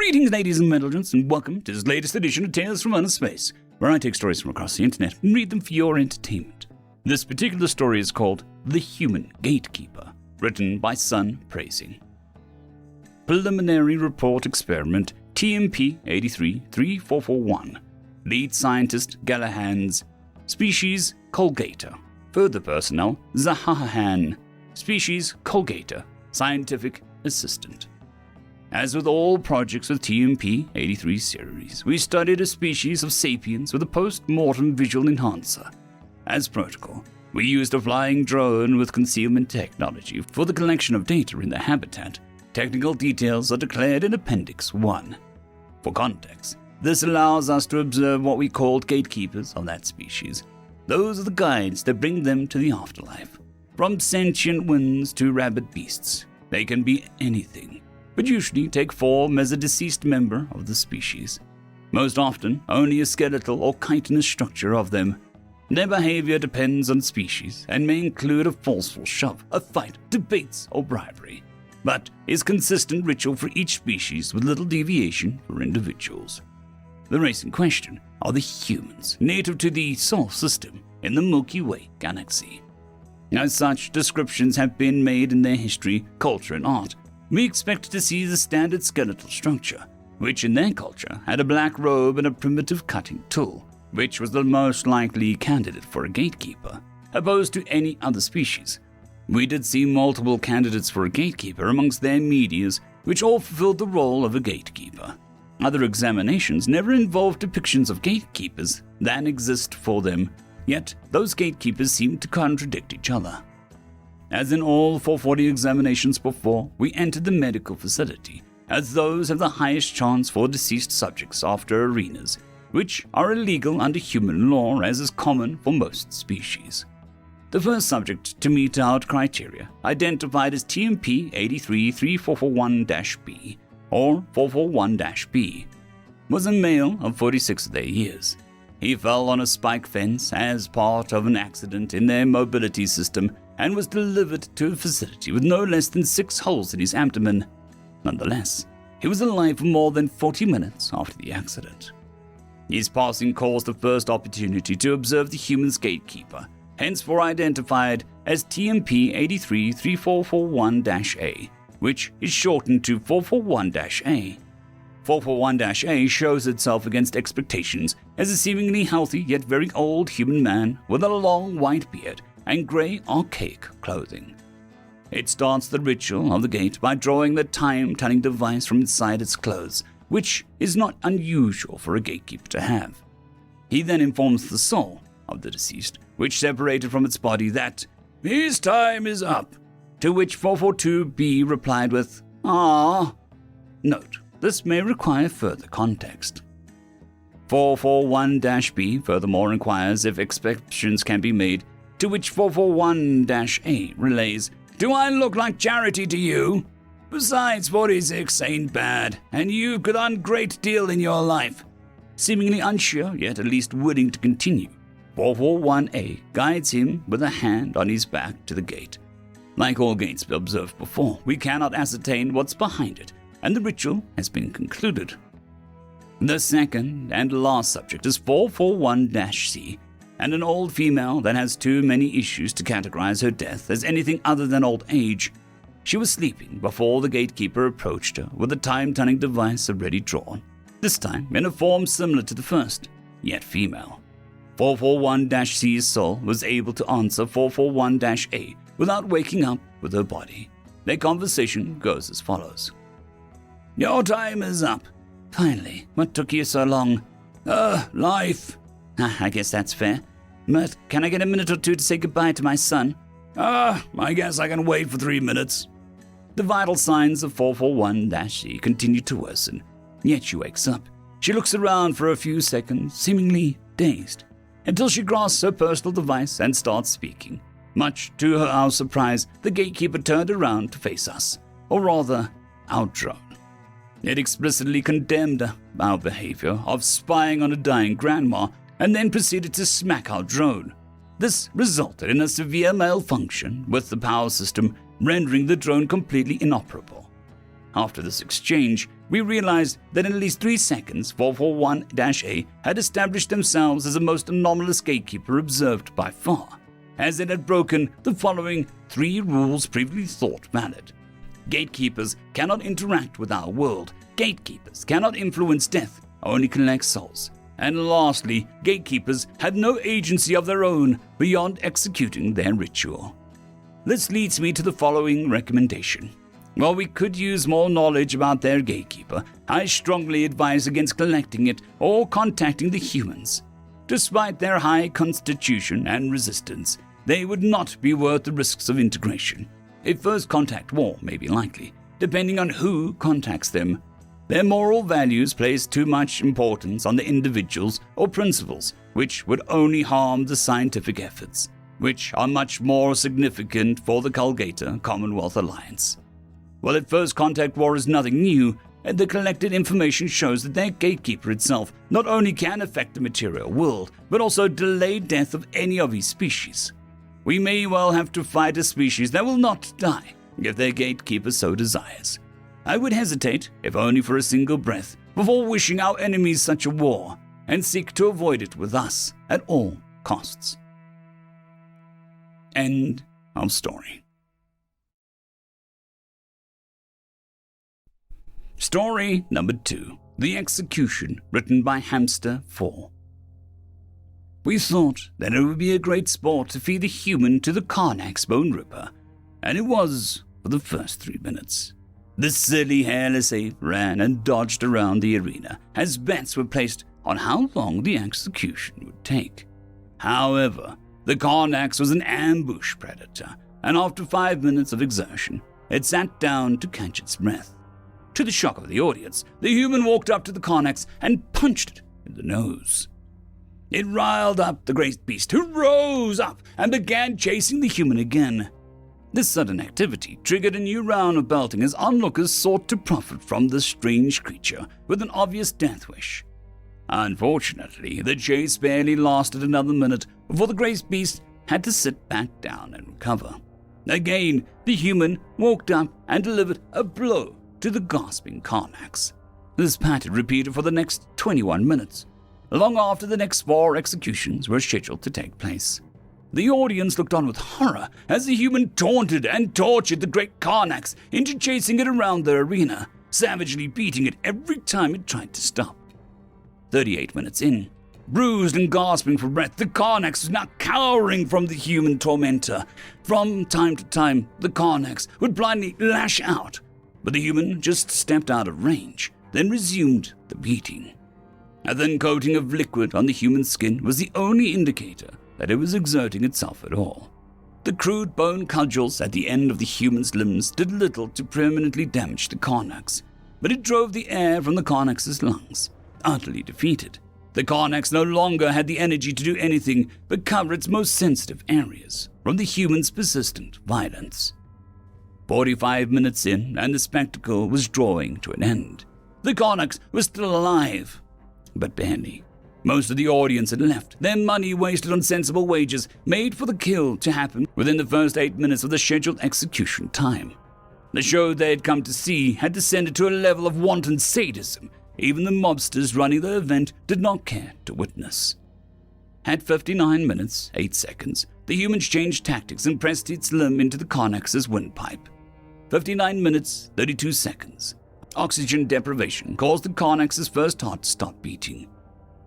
Greetings, ladies and gentlemen, and welcome to this latest edition of Tales from Outer Space, where I take stories from across the internet and read them for your entertainment. This particular story is called The Human Gatekeeper, written by Sun Praising. Preliminary Report Experiment TMP 83-3441. Lead Scientist Galahans. Species Colgator. Further personnel Zahahan. Species Colgator. Scientific Assistant. As with all projects with TMP 83 series, we studied a species of sapiens with a post-mortem visual enhancer. As protocol, we used a flying drone with concealment technology for the collection of data in the habitat. Technical details are declared in Appendix 1. For context, this allows us to observe what we called gatekeepers of that species. Those are the guides that bring them to the afterlife. From sentient winds to rabid beasts, they can be anything, but usually take form as a deceased member of the species. Most often, only a skeletal or chitinous structure of them. Their behavior depends on species and may include a forceful shove, a fight, debates, or bribery, but is consistent ritual for each species with little deviation for individuals. The race in question are the humans, native to the Sol system in the Milky Way galaxy. As such, descriptions have been made in their history, culture, and art. We expect to see the standard skeletal structure, which in their culture had a black robe and a primitive cutting tool, which was the most likely candidate for a gatekeeper, opposed to any other species. We did see multiple candidates for a gatekeeper amongst their medias, which all fulfilled the role of a gatekeeper. Other examinations never involved depictions of gatekeepers that exist for them, yet those gatekeepers seem to contradict each other. As in all 440 examinations before, we entered the medical facility, as those have the highest chance for deceased subjects after arenas, which are illegal under human law as is common for most species. The first subject to meet our criteria, identified as TMP 83-3441-B, or 441-B, was a male of 46 of their years. He fell on a spike fence as part of an accident in their mobility system and was delivered to a facility with no less than 6 holes in his abdomen. Nonetheless, he was alive for more than 40 minutes after the accident. His passing caused the first opportunity to observe the human's gatekeeper, henceforth identified as TMP 83-3441-A, which is shortened to 441-A. 441-A shows itself against expectations as a seemingly healthy yet very old human man with a long white beard and grey archaic clothing. It starts the ritual of the gate by drawing the time-telling device from inside its clothes, which is not unusual for a gatekeeper to have. He then informs the soul of the deceased, which separated from its body, that his time is up, to which 442-B replied with, "Ah." Note, this may require further context. 441-B furthermore inquires if exceptions can be made, to which 441-A relays, "Do I look like charity to you? Besides, 46 ain't bad, and you've done a great deal in your life." Seemingly unsure, yet at least willing to continue, 441-A guides him with a hand on his back to the gate. Like all gates observed before, we cannot ascertain what's behind it, and the ritual has been concluded. The second and last subject is 441-C, and an old female that has too many issues to categorize her death as anything other than old age. She was sleeping before the gatekeeper approached her with a time-telling device already drawn, this time in a form similar to the first, yet female. 441-C's soul was able to answer 441-A without waking up with her body. Their conversation goes as follows. "Your time is up. Finally, what took you so long?" Life." I guess that's fair. But can I get a minute or two to say goodbye to my son?" I guess I can wait for 3 minutes." The vital signs of 441-C continue to worsen, yet she wakes up. She looks around for a few seconds, seemingly dazed, until she grasps her personal device and starts speaking. Much to our surprise, the gatekeeper turned around to face us, or rather, our drone. It explicitly condemned our behavior of spying on a dying grandma and then proceeded to smack our drone. This resulted in a severe malfunction with the power system, rendering the drone completely inoperable. After this exchange, we realized that in at least 3 seconds, 441-A had established themselves as the most anomalous gatekeeper observed by far, as it had broken the following 3 rules previously thought valid. Gatekeepers cannot interact with our world. Gatekeepers cannot influence death, only collect souls. And lastly, gatekeepers had no agency of their own beyond executing their ritual. This leads me to the following recommendation. While we could use more knowledge about their gatekeeper, I strongly advise against collecting it or contacting the humans. Despite their high constitution and resistance, they would not be worth the risks of integration. A first contact war may be likely, depending on who contacts them. Their moral values place too much importance on the individuals or principles, which would only harm the scientific efforts, which are much more significant for the Colgator Commonwealth Alliance. While at first contact war is nothing new, the collected information shows that their gatekeeper itself not only can affect the material world, but also delay death of any of his species. We may well have to fight a species that will not die, if their gatekeeper so desires. I would hesitate, if only for a single breath, before wishing our enemies such a war, and seek to avoid it with us at all costs. End of story. Story number 2. The Execution, written by HamsterIV. We thought that it would be a great sport to feed the human to the Karnak's Bone Ripper, and it was for the first 3 minutes. The silly hairless ape ran and dodged around the arena as bets were placed on how long the execution would take. However, the Karnax was an ambush predator, and after 5 minutes of exertion, it sat down to catch its breath. To the shock of the audience, the human walked up to the Karnax and punched it in the nose. It riled up the great beast, who rose up and began chasing the human again. This sudden activity triggered a new round of belting as onlookers sought to profit from this strange creature with an obvious death wish. Unfortunately, the chase barely lasted another minute before the great beast had to sit back down and recover. Again, the human walked up and delivered a blow to the gasping Karnax. This pattern repeated for the next 21 minutes, long after the next 4 executions were scheduled to take place. The audience looked on with horror as the human taunted and tortured the great Karnax into chasing it around the arena, savagely beating it every time it tried to stop. 38 minutes in, bruised and gasping for breath, the Karnax was now cowering from the human tormentor. From time to time, the Karnax would blindly lash out, but the human just stepped out of range, then resumed the beating. A thin coating of liquid on the human skin was the only indicator that it was exerting itself at all. The crude bone cudgels at the end of the human's limbs did little to permanently damage the Karnax, but it drove the air from the Karnax's lungs. Utterly defeated, the Karnax no longer had the energy to do anything but cover its most sensitive areas from the human's persistent violence. 45 minutes in, and the spectacle was drawing to an end. The Karnax was still alive, but barely. Most of the audience had left, their money wasted on sensible wages made for the kill to happen within the first 8 minutes of the scheduled execution time. The show they had come to see had descended to a level of wanton sadism even the mobsters running the event did not care to witness. At 59 minutes, 8 seconds, the humans changed tactics and pressed its limb into the Karnax's windpipe. 59 minutes, 32 seconds. Oxygen deprivation caused the Karnax's first heart to stop beating.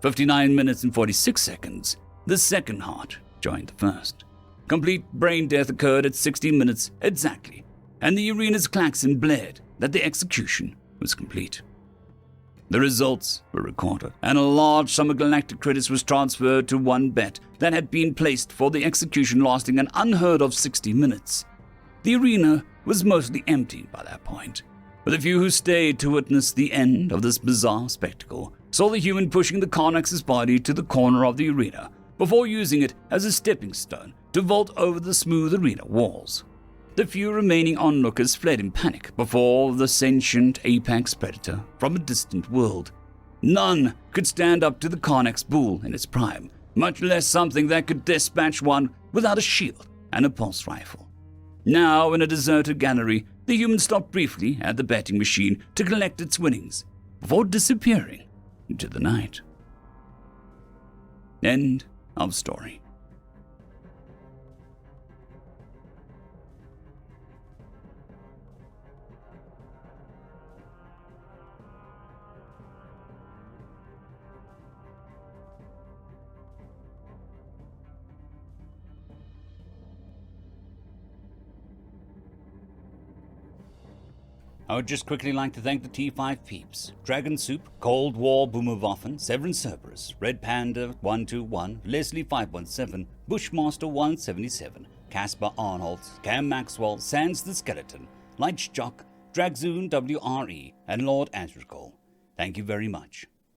59 minutes and 46 seconds, the second heart joined the first. Complete brain death occurred at 60 minutes exactly, and the arena's klaxon blared that the execution was complete. The results were recorded, and a large sum of galactic credits was transferred to one bet that had been placed for the execution lasting an unheard of 60 minutes. The arena was mostly empty by that point, but the few who stayed to witness the end of this bizarre spectacle saw the human pushing the Karnax's body to the corner of the arena before using it as a stepping stone to vault over the smooth arena walls. The few remaining onlookers fled in panic before the sentient apex predator from a distant world. None could stand up to the Karnax bull in its prime, much less something that could dispatch one without a shield and a pulse rifle. Now, in a deserted gallery, the The human stopped briefly at the betting machine to collect its winnings, before disappearing into the night. End of story. I would just quickly like to thank the T5 peeps: Dragon Soup, Cold War Boomerwaffen, Severin Cerberus, Red Panda 121, Leslie 517, Bushmaster 177, Caspar Arnold, Cam Maxwell, Sans the Skeleton, Lightjock, Dragzoon WRE, and Lord Azrakal. Thank you very much.